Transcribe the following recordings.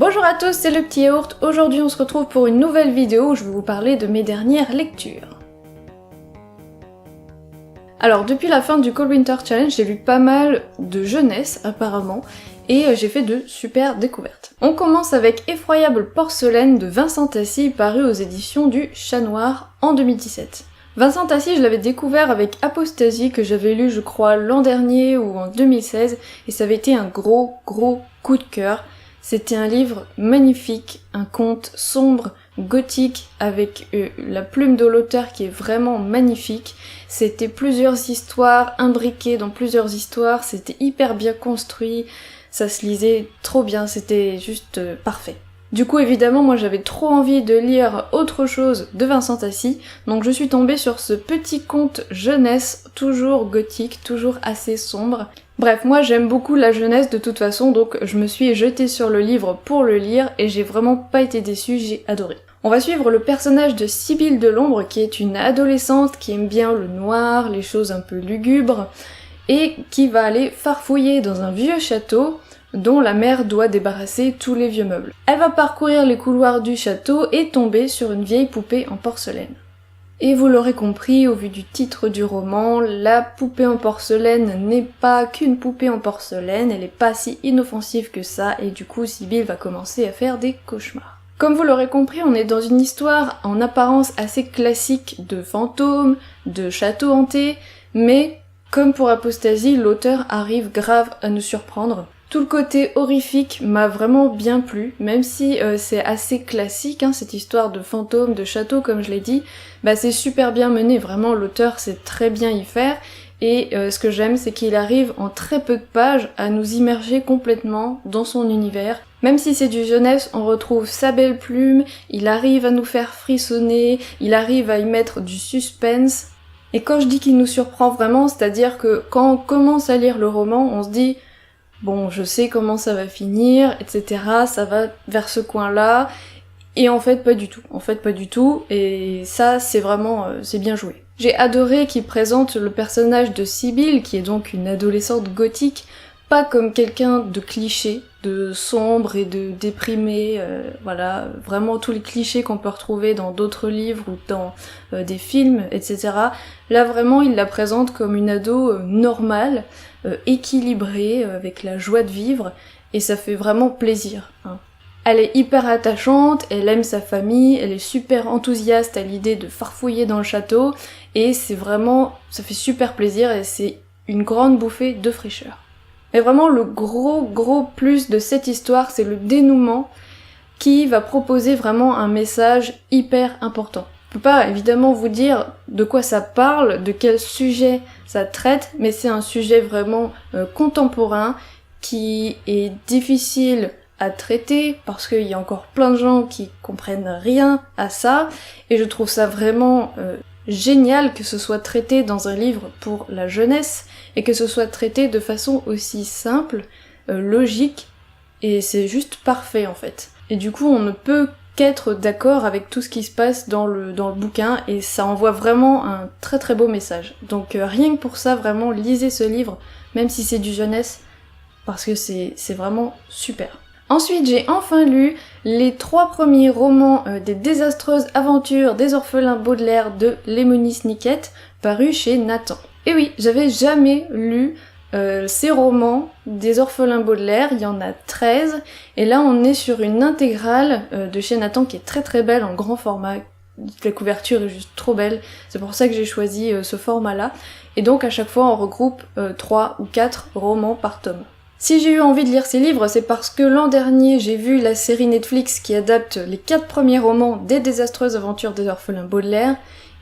Bonjour à tous, c'est le petit yaourt. Aujourd'hui on se retrouve pour une nouvelle vidéo où je vais vous parler de mes dernières lectures. Alors depuis la fin du Cold Winter Challenge, j'ai lu pas mal de jeunesse apparemment, et j'ai fait de super découvertes. On commence avec Effroyable porcelaine de Vincent Tassi, paru aux éditions du Chat Noir en 2017. Vincent Tassi, je l'avais découvert avec Apostasie, que j'avais lu je crois l'an dernier ou en 2016, et ça avait été un gros coup de cœur. C'était un livre magnifique, un conte sombre, gothique, avec la plume de l'auteur qui est vraiment magnifique. C'était plusieurs histoires imbriquées dans plusieurs histoires, c'était hyper bien construit, ça se lisait trop bien, c'était juste parfait. Du coup évidemment moi j'avais trop envie de lire autre chose de Vincent Tassi, donc je suis tombée sur ce petit conte jeunesse, toujours gothique, toujours assez sombre. Bref, moi j'aime beaucoup la jeunesse de toute façon, donc je me suis jetée sur le livre pour le lire et j'ai vraiment pas été déçue, j'ai adoré. On va suivre le personnage de Sibylle de l'Ombre, qui est une adolescente qui aime bien le noir, les choses un peu lugubres, et qui va aller farfouiller dans un vieux château dont la mère doit débarrasser tous les vieux meubles. Elle va parcourir les couloirs du château et tomber sur une vieille poupée en porcelaine. Et vous l'aurez compris, au vu du titre du roman, la poupée en porcelaine n'est pas qu'une poupée en porcelaine, elle est pas si inoffensive que ça, et du coup Sibylle va commencer à faire des cauchemars. Comme vous l'aurez compris, on est dans une histoire en apparence assez classique de fantômes, de châteaux hantés, mais comme pour Apostasie, l'auteur arrive grave à nous surprendre. Tout le côté horrifique m'a vraiment bien plu, même si c'est assez classique, cette histoire de fantômes, de châteaux comme je l'ai dit, c'est super bien mené, vraiment l'auteur sait très bien y faire, et ce que j'aime c'est qu'il arrive en très peu de pages à nous immerger complètement dans son univers. Même si c'est du jeunesse, on retrouve sa belle plume, il arrive à nous faire frissonner, il arrive à y mettre du suspense, et quand je dis qu'il nous surprend vraiment, c'est-à-dire que quand on commence à lire le roman, on se dit bon, je sais comment ça va finir, etc. Ça va vers ce coin-là. Et en fait, pas du tout. Et ça, c'est vraiment, c'est bien joué. J'ai adoré qu'il présente le personnage de Sibylle, qui est donc une adolescente gothique, pas comme quelqu'un de cliché, de sombre et de déprimé, voilà, vraiment tous les clichés qu'on peut retrouver dans d'autres livres ou dans des films, etc. Là, vraiment, il la présente comme une ado normale, équilibrée, avec la joie de vivre, et ça fait vraiment plaisir. Elle est hyper attachante, elle aime sa famille, elle est super enthousiaste à l'idée de farfouiller dans le château, et c'est vraiment, ça fait super plaisir, et c'est une grande bouffée de fraîcheur. Mais vraiment le gros plus de cette histoire, c'est le dénouement qui va proposer vraiment un message hyper important. Je peux pas évidemment vous dire de quoi ça parle, de quel sujet ça traite, mais c'est un sujet vraiment contemporain qui est difficile à traiter parce qu'il y a encore plein de gens qui comprennent rien à ça, et je trouve ça vraiment génial que ce soit traité dans un livre pour la jeunesse et que ce soit traité de façon aussi simple, logique, et c'est juste parfait en fait. Et du coup on ne peut qu'être d'accord avec tout ce qui se passe dans le bouquin, et ça envoie vraiment un très beau message. Donc rien que pour ça, vraiment lisez ce livre, même si c'est du jeunesse, parce que c'est vraiment super. Ensuite, j'ai enfin lu les 3 premiers romans des désastreuses aventures des orphelins Baudelaire de Lemony Snicket, parus chez Nathan. Et oui, j'avais jamais lu ces romans des orphelins Baudelaire, il y en a 13, et là on est sur une intégrale de chez Nathan qui est très belle, en grand format. La couverture est juste trop belle, c'est pour ça que j'ai choisi ce format-là, et donc à chaque fois on regroupe 3 ou 4 romans par tome. Si j'ai eu envie de lire ces livres, c'est parce que l'an dernier, j'ai vu la série Netflix qui adapte les 4 premiers romans des désastreuses aventures des orphelins Baudelaire,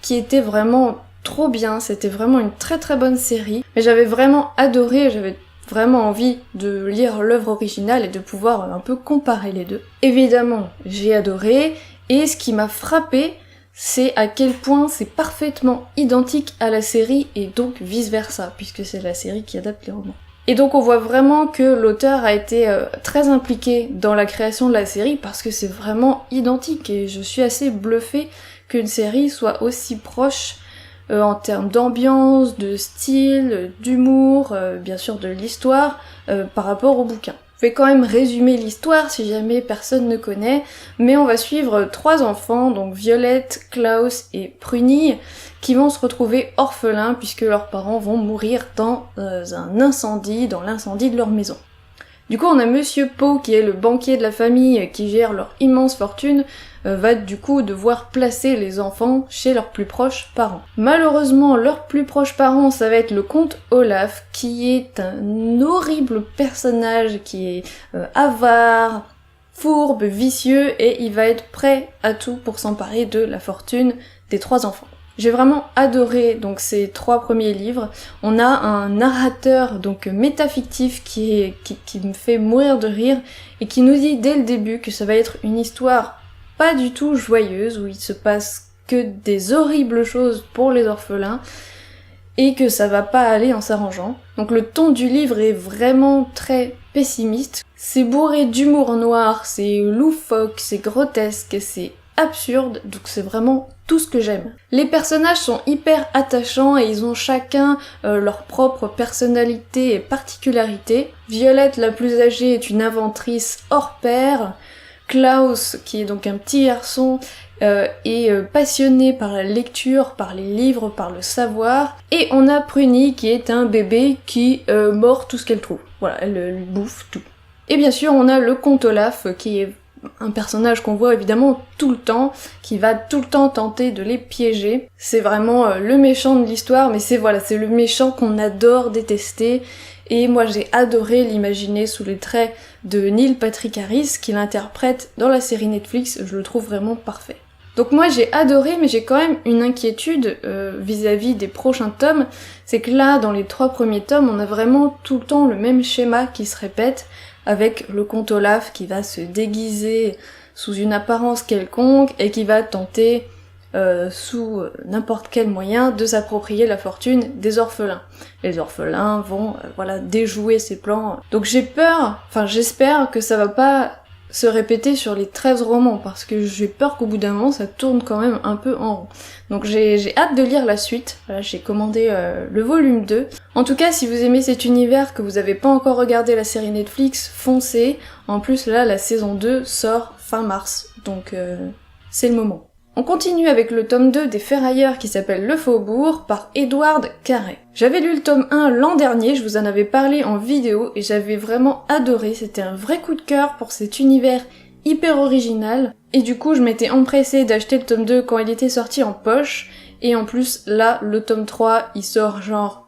qui était vraiment trop bien, c'était vraiment une très bonne série, mais j'avais vraiment adoré, j'avais vraiment envie de lire l'œuvre originale et de pouvoir un peu comparer les deux. Évidemment, j'ai adoré, et ce qui m'a frappé, c'est à quel point c'est parfaitement identique à la série, et donc vice versa, puisque c'est la série qui adapte les romans. Et donc on voit vraiment que l'auteur a été très impliqué dans la création de la série, parce que c'est vraiment identique, et je suis assez bluffée qu'une série soit aussi proche en termes d'ambiance, de style, d'humour, bien sûr de l'histoire, par rapport au bouquin. Je vais quand même résumer l'histoire si jamais personne ne connaît, mais on va suivre 3 enfants, donc Violette, Klaus et Prunie, qui vont se retrouver orphelins puisque leurs parents vont mourir dans un incendie, dans l'incendie de leur maison. Du coup, on a Monsieur Poe, qui est le banquier de la famille, qui gère leur immense fortune, va du coup devoir placer les enfants chez leurs plus proches parents. Malheureusement, leurs plus proches parents, ça va être le comte Olaf, qui est un horrible personnage, qui est avare, fourbe, vicieux, et il va être prêt à tout pour s'emparer de la fortune des 3 enfants. J'ai vraiment adoré donc ces 3 premiers livres. On a un narrateur donc métafictif qui me fait mourir de rire et qui nous dit dès le début que ça va être une histoire pas du tout joyeuse où il se passe que des horribles choses pour les orphelins et que ça va pas aller en s'arrangeant. Donc le ton du livre est vraiment très pessimiste. C'est bourré d'humour noir, c'est loufoque, c'est grotesque, c'est absurde, donc c'est vraiment tout ce que j'aime. Les personnages sont hyper attachants et ils ont chacun leur propre personnalité et particularité. Violette, la plus âgée, est une inventrice hors pair. Klaus, qui est donc un petit garçon, est passionné par la lecture, par les livres, par le savoir. Et on a Prunie, qui est un bébé qui mord tout ce qu'elle trouve. Voilà, elle bouffe tout. Et bien sûr, on a le comte Olaf, qui est un personnage qu'on voit évidemment tout le temps, qui va tout le temps tenter de les piéger. C'est vraiment le méchant de l'histoire, mais c'est le méchant qu'on adore détester. Et moi j'ai adoré l'imaginer sous les traits de Neil Patrick Harris, qui l'interprète dans la série Netflix, je le trouve vraiment parfait. Donc moi j'ai adoré, mais j'ai quand même une inquiétude vis-à-vis des prochains tomes, c'est que là, dans les 3 premiers tomes, on a vraiment tout le temps le même schéma qui se répète, avec le comte Olaf qui va se déguiser sous une apparence quelconque et qui va tenter, sous n'importe quel moyen, de s'approprier la fortune des orphelins. Les orphelins vont, déjouer ses plans. Donc j'espère que ça va pas se répéter sur les 13 romans, parce que j'ai peur qu'au bout d'un moment ça tourne quand même un peu en rond. Donc j'ai hâte de lire la suite. Voilà, j'ai commandé le volume 2. En tout cas, si vous aimez cet univers, que vous avez pas encore regardé la série Netflix, foncez. En plus là, la saison 2 sort fin mars, donc c'est le moment. On continue avec le tome 2 des Ferrailleurs qui s'appelle Le Faubourg par Édouard Carré. J'avais lu le tome 1 l'an dernier, je vous en avais parlé en vidéo et j'avais vraiment adoré, c'était un vrai coup de cœur pour cet univers hyper original. Et du coup je m'étais empressée d'acheter le tome 2 quand il était sorti en poche, et en plus là le tome 3 il sort genre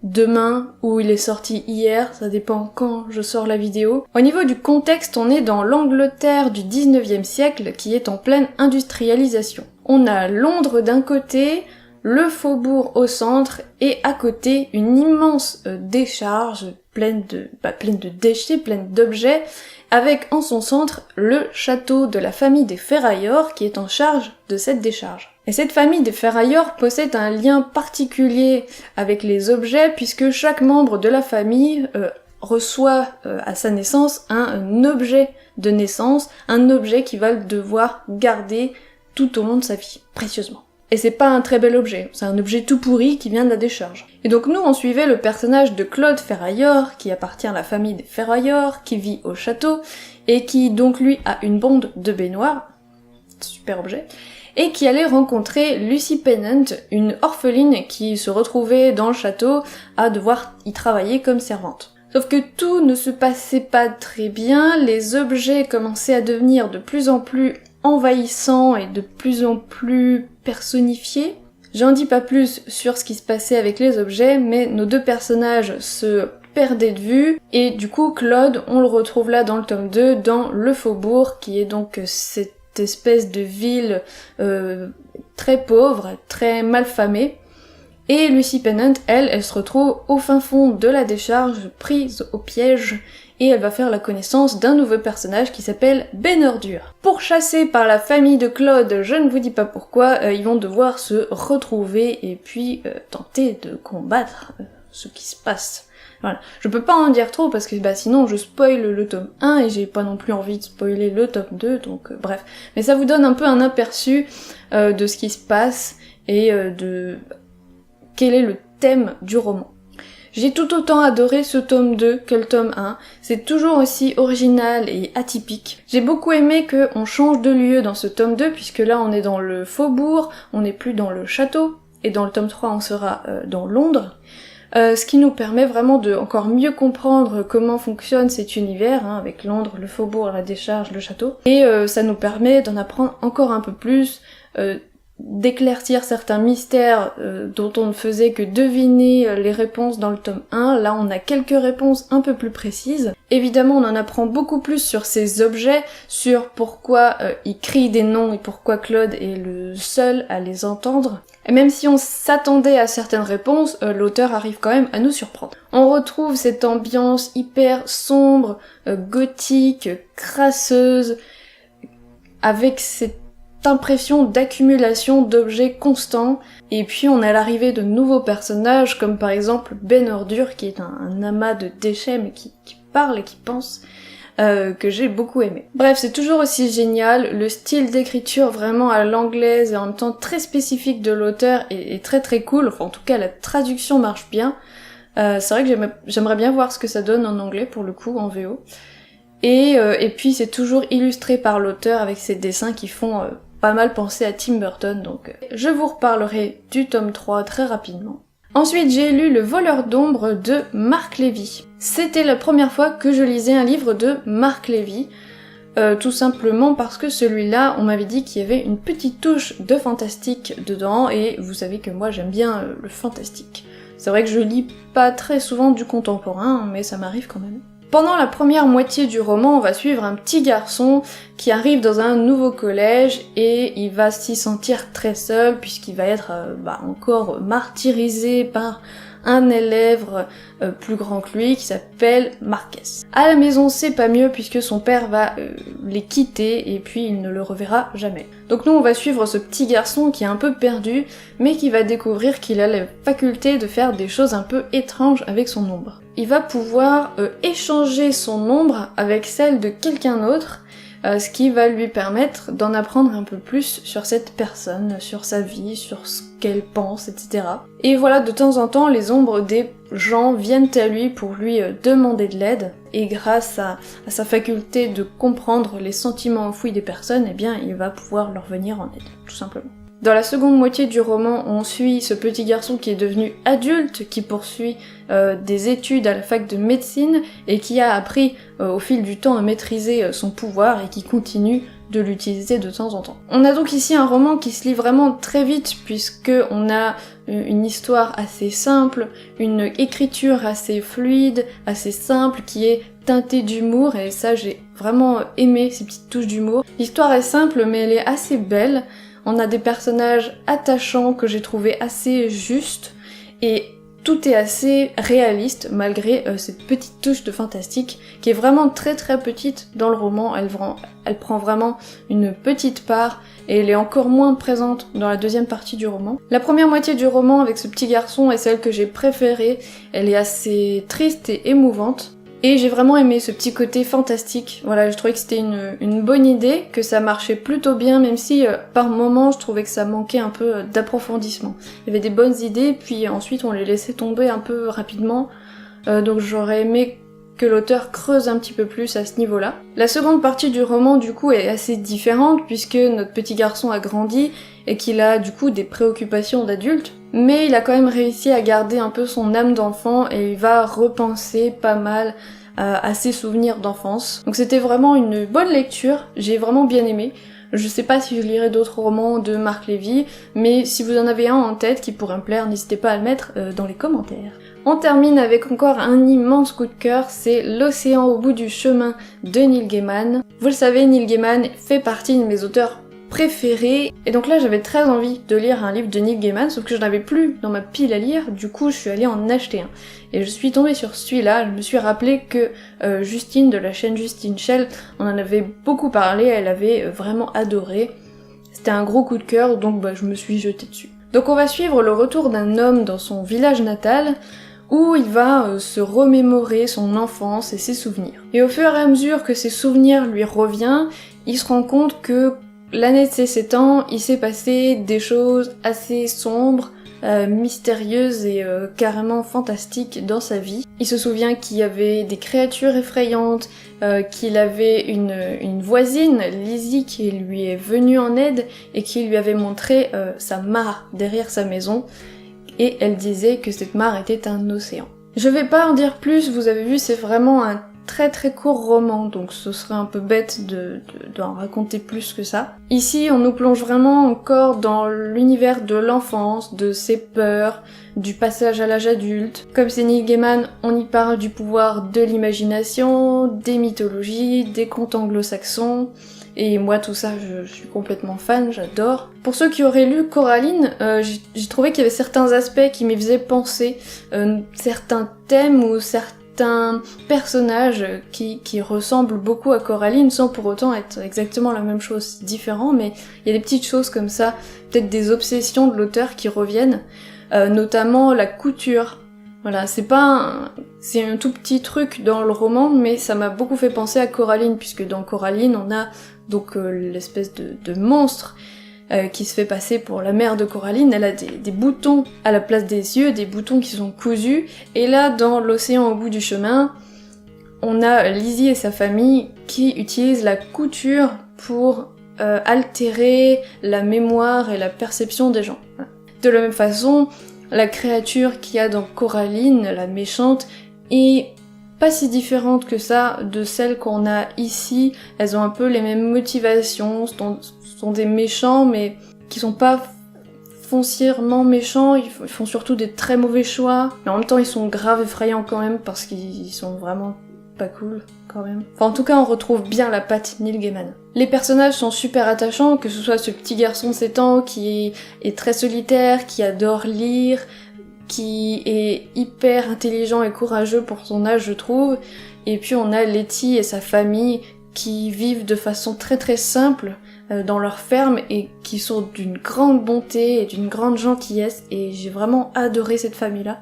demain ou il est sorti hier, ça dépend quand je sors la vidéo. Au niveau du contexte, on est dans l'Angleterre du 19e siècle qui est en pleine industrialisation. On a Londres d'un côté, le faubourg au centre et à côté une immense décharge pleine de déchets, pleine d'objets, avec en son centre le château de la famille des Ferrailleurs qui est en charge de cette décharge. Et cette famille des Ferrailleurs possède un lien particulier avec les objets puisque chaque membre de la famille reçoit à sa naissance un objet de naissance, un objet qu'il va devoir garder tout au long de sa vie, précieusement. Et c'est pas un très bel objet, c'est un objet tout pourri qui vient de la décharge. Et donc nous on suivait le personnage de Claude Ferrailleur, qui appartient à la famille des Ferrailleurs, qui vit au château, et qui donc lui a une bonde de baignoire, super objet, et qui allait rencontrer Lucy Pennant, une orpheline qui se retrouvait dans le château à devoir y travailler comme servante. Sauf que tout ne se passait pas très bien, les objets commençaient à devenir de plus en plus envahissants et de plus en plus personnifiés. J'en dis pas plus sur ce qui se passait avec les objets, mais nos 2 personnages se perdaient de vue, et du coup Claude, on le retrouve là dans le tome 2, dans le Faubourg, qui est donc cette espèce de ville très pauvre, très malfamée. Et Lucy Pennant, elle se retrouve au fin fond de la décharge, prise au piège, et elle va faire la connaissance d'un nouveau personnage qui s'appelle Ben Ordure. Pourchassés par la famille de Claude, je ne vous dis pas pourquoi, ils vont devoir se retrouver et puis tenter de combattre ce qui se passe. Voilà. Je peux pas en dire trop parce que sinon je spoil le tome 1 et j'ai pas non plus envie de spoiler le tome 2, donc bref. Mais ça vous donne un peu un aperçu de ce qui se passe et de quel est le thème du roman. J'ai tout autant adoré ce tome 2 que le tome 1, c'est toujours aussi original et atypique. J'ai beaucoup aimé qu'on change de lieu dans ce tome 2 puisque là on est dans le faubourg, on n'est plus dans le château, et dans le tome 3 on sera dans Londres. Ce qui nous permet vraiment de encore mieux comprendre comment fonctionne cet univers, hein, avec Londres, le faubourg, la décharge, le château. Et ça nous permet d'en apprendre encore un peu plus, d'éclaircir certains mystères dont on ne faisait que deviner les réponses dans le tome 1. Là on a quelques réponses un peu plus précises. Évidemment on en apprend beaucoup plus sur ces objets, sur pourquoi ils crient des noms et pourquoi Claude est le seul à les entendre. Et même si on s'attendait à certaines réponses, l'auteur arrive quand même à nous surprendre. On retrouve cette ambiance hyper sombre, gothique, crasseuse, avec cette impression d'accumulation d'objets constants, et puis on a l'arrivée de nouveaux personnages, comme par exemple Ben Ordure, qui est un amas de déchets, mais qui parle et qui pense, que j'ai beaucoup aimé. Bref, c'est toujours aussi génial, le style d'écriture vraiment à l'anglaise et en même temps très spécifique de l'auteur est très très cool, enfin en tout cas la traduction marche bien. C'est vrai que j'aimerais bien voir ce que ça donne en anglais pour le coup, en VO. Et puis c'est toujours illustré par l'auteur avec ses dessins qui font pas mal penser à Tim Burton, donc je vous reparlerai du tome 3 très rapidement. Ensuite j'ai lu Le Voleur d'ombre de Marc Lévy. C'était la première fois que je lisais un livre de Marc Lévy, tout simplement parce que celui-là, on m'avait dit qu'il y avait une petite touche de fantastique dedans, et vous savez que moi j'aime bien le fantastique. C'est vrai que je lis pas très souvent du contemporain, mais ça m'arrive quand même. Pendant la première moitié du roman, on va suivre un petit garçon qui arrive dans un nouveau collège et il va s'y sentir très seul puisqu'il va être encore martyrisé par un élève plus grand que lui qui s'appelle Marquez. À la maison c'est pas mieux puisque son père va les quitter et puis il ne le reverra jamais. Donc nous on va suivre ce petit garçon qui est un peu perdu mais qui va découvrir qu'il a la faculté de faire des choses un peu étranges avec son ombre. Il va pouvoir échanger son ombre avec celle de quelqu'un d'autre, ce qui va lui permettre d'en apprendre un peu plus sur cette personne, sur sa vie, sur ce qu'elle pense, etc. Et voilà, de temps en temps, les ombres des gens viennent à lui pour lui demander de l'aide, et grâce à sa faculté de comprendre les sentiments enfouis des personnes, eh bien, il va pouvoir leur venir en aide, tout simplement. Dans la seconde moitié du roman, on suit ce petit garçon qui est devenu adulte, qui poursuit des études à la fac de médecine et qui a appris au fil du temps à maîtriser son pouvoir et qui continue de l'utiliser de temps en temps. On a donc ici un roman qui se lit vraiment très vite puisque on a une histoire assez simple, une écriture assez fluide, assez simple qui est teintée d'humour et ça j'ai vraiment aimé ces petites touches d'humour. L'histoire est simple mais elle est assez belle. On a des personnages attachants que j'ai trouvé assez justes et tout est assez réaliste malgré cette petite touche de fantastique qui est vraiment très très petite dans le roman. Elle prend vraiment une petite part et elle est encore moins présente dans la deuxième partie du roman. La première moitié du roman avec ce petit garçon est celle que j'ai préférée. Elle est assez triste et émouvante. Et j'ai vraiment aimé ce petit côté fantastique. Voilà, je trouvais que c'était une bonne idée, que ça marchait plutôt bien, même si par moments je trouvais que ça manquait un peu d'approfondissement. Il y avait des bonnes idées, puis ensuite on les laissait tomber un peu rapidement, donc j'aurais aimé que l'auteur creuse un petit peu plus à ce niveau-là. La seconde partie du roman du coup est assez différente, puisque notre petit garçon a grandi et qu'il a du coup des préoccupations d'adulte, mais il a quand même réussi à garder un peu son âme d'enfant et il va repenser pas mal à ses souvenirs d'enfance. Donc c'était vraiment une bonne lecture, j'ai vraiment bien aimé. Je sais pas si je lirai d'autres romans de Marc Lévy, mais si vous en avez un en tête qui pourrait me plaire, n'hésitez pas à le mettre dans les commentaires. On termine avec encore un immense coup de cœur, c'est L'Océan au bout du chemin de Neil Gaiman. Vous le savez, Neil Gaiman fait partie de mes auteurs préférés, et donc là j'avais très envie de lire un livre de Neil Gaiman, sauf que je n'avais plus dans ma pile à lire, du coup je suis allée en acheter un. Et je suis tombée sur celui-là, je me suis rappelé que Justine de la chaîne Justine Shell en avait beaucoup parlé, elle avait vraiment adoré. C'était un gros coup de cœur, donc je me suis jetée dessus. Donc on va suivre le retour d'un homme dans son village natal, où il va se remémorer son enfance et ses souvenirs. Et au fur et à mesure que ses souvenirs lui reviennent, il se rend compte que l'année de ses 7 ans, il s'est passé des choses assez sombres, mystérieuse et carrément fantastique dans sa vie. Il se souvient qu'il y avait des créatures effrayantes, qu'il avait une voisine, Lizzie, qui lui est venue en aide et qui lui avait montré sa mare derrière sa maison, et elle disait que cette mare était un océan. Je vais pas en dire plus, vous avez vu, c'est vraiment un très très court roman, donc ce serait un peu bête d'en raconter plus que ça. Ici, on nous plonge vraiment encore dans l'univers de l'enfance, de ses peurs, du passage à l'âge adulte. Comme c'est Neil Gaiman, on y parle du pouvoir de l'imagination, des mythologies, des contes anglo-saxons, et moi tout ça je suis complètement fan, j'adore. Pour ceux qui auraient lu Coraline, j'ai trouvé qu'il y avait certains aspects qui m'y faisaient penser, certains thèmes ou certains personnages qui ressemblent beaucoup à Coraline sans pour autant être exactement la même chose, c'est différent, mais il y a des petites choses comme ça, peut-être des obsessions de l'auteur qui reviennent, notamment la couture. Voilà, c'est un tout petit truc dans le roman, mais ça m'a beaucoup fait penser à Coraline, puisque dans Coraline on a donc l'espèce de monstre qui se fait passer pour la mère de Coraline. Elle a des boutons à la place des yeux, des boutons qui sont cousus, et là dans l'océan au bout du chemin, on a Lizzie et sa famille qui utilisent la couture pour altérer la mémoire et la perception des gens. De la même façon, la créature qu'il y a dans Coraline, la méchante, est pas si différente que ça de celle qu'on a ici. Elles ont un peu les mêmes motivations, sont des méchants mais qui sont pas foncièrement méchants, ils font surtout des très mauvais choix, mais en même temps ils sont grave effrayants quand même parce qu'ils sont vraiment pas cool quand même. Enfin en tout cas on retrouve bien la patte Neil Gaiman. Les personnages sont super attachants, que ce soit ce petit garçon de 7 ans qui est très solitaire, qui adore lire, qui est hyper intelligent et courageux pour son âge je trouve, et puis on a Letty et sa famille qui vivent de façon très très simple dans leur ferme et qui sont d'une grande bonté et d'une grande gentillesse, et j'ai vraiment adoré cette famille-là.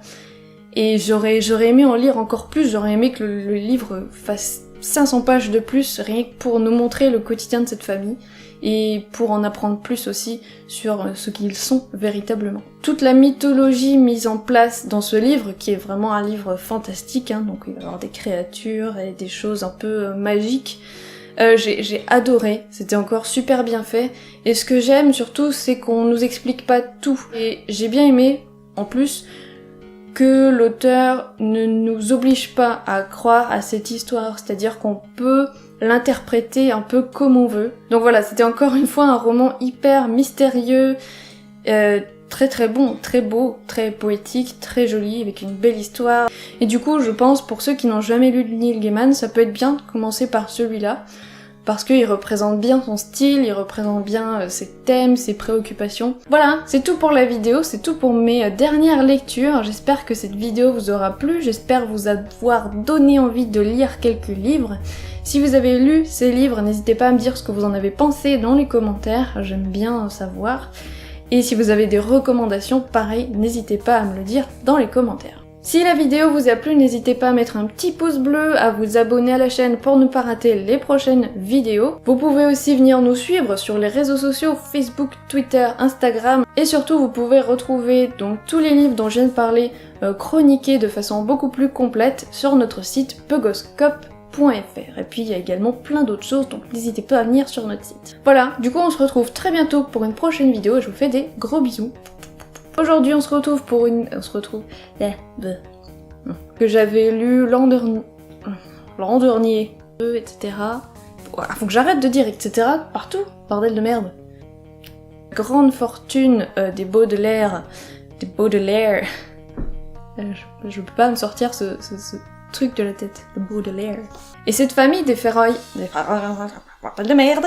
Et j'aurais aimé en lire encore plus, j'aurais aimé que le livre fasse 500 pages de plus, rien que pour nous montrer le quotidien de cette famille, et pour en apprendre plus aussi sur ce qu'ils sont véritablement. Toute la mythologie mise en place dans ce livre, qui est vraiment un livre fantastique, hein, donc il va y avoir des créatures et des choses un peu magiques, j'ai adoré, c'était encore super bien fait, et ce que j'aime surtout c'est qu'on nous explique pas tout, et j'ai bien aimé, en plus, que l'auteur ne nous oblige pas à croire à cette histoire, c'est-à-dire qu'on peut l'interpréter un peu comme on veut. Donc voilà, c'était encore une fois un roman hyper mystérieux, très très bon, très beau, très poétique, très joli, avec une belle histoire. Et du coup, je pense, pour ceux qui n'ont jamais lu Neil Gaiman, ça peut être bien de commencer par celui-là, parce qu'il représente bien son style, il représente bien ses thèmes, ses préoccupations. Voilà, c'est tout pour la vidéo, c'est tout pour mes dernières lectures. J'espère que cette vidéo vous aura plu, j'espère vous avoir donné envie de lire quelques livres. Si vous avez lu ces livres, n'hésitez pas à me dire ce que vous en avez pensé dans les commentaires, j'aime bien savoir. Et si vous avez des recommandations, pareil, n'hésitez pas à me le dire dans les commentaires. Si la vidéo vous a plu, n'hésitez pas à mettre un petit pouce bleu, à vous abonner à la chaîne pour ne pas rater les prochaines vidéos. Vous pouvez aussi venir nous suivre sur les réseaux sociaux Facebook, Twitter, Instagram, et surtout vous pouvez retrouver donc tous les livres dont je viens de parler chroniqués de façon beaucoup plus complète sur notre site pugoscope.fr. Et puis il y a également plein d'autres choses, donc n'hésitez pas à venir sur notre site. Voilà, du coup on se retrouve très bientôt pour une prochaine vidéo et je vous fais des gros bisous. Aujourd'hui on se retrouve pour une... que j'avais lu l'an dernier, etc. Faut que j'arrête de dire etc. partout, bordel de merde. Grande fortune des Baudelaire... je peux pas me sortir ce truc de la tête, de Baudelaire. Et cette famille des ferrailles... de merde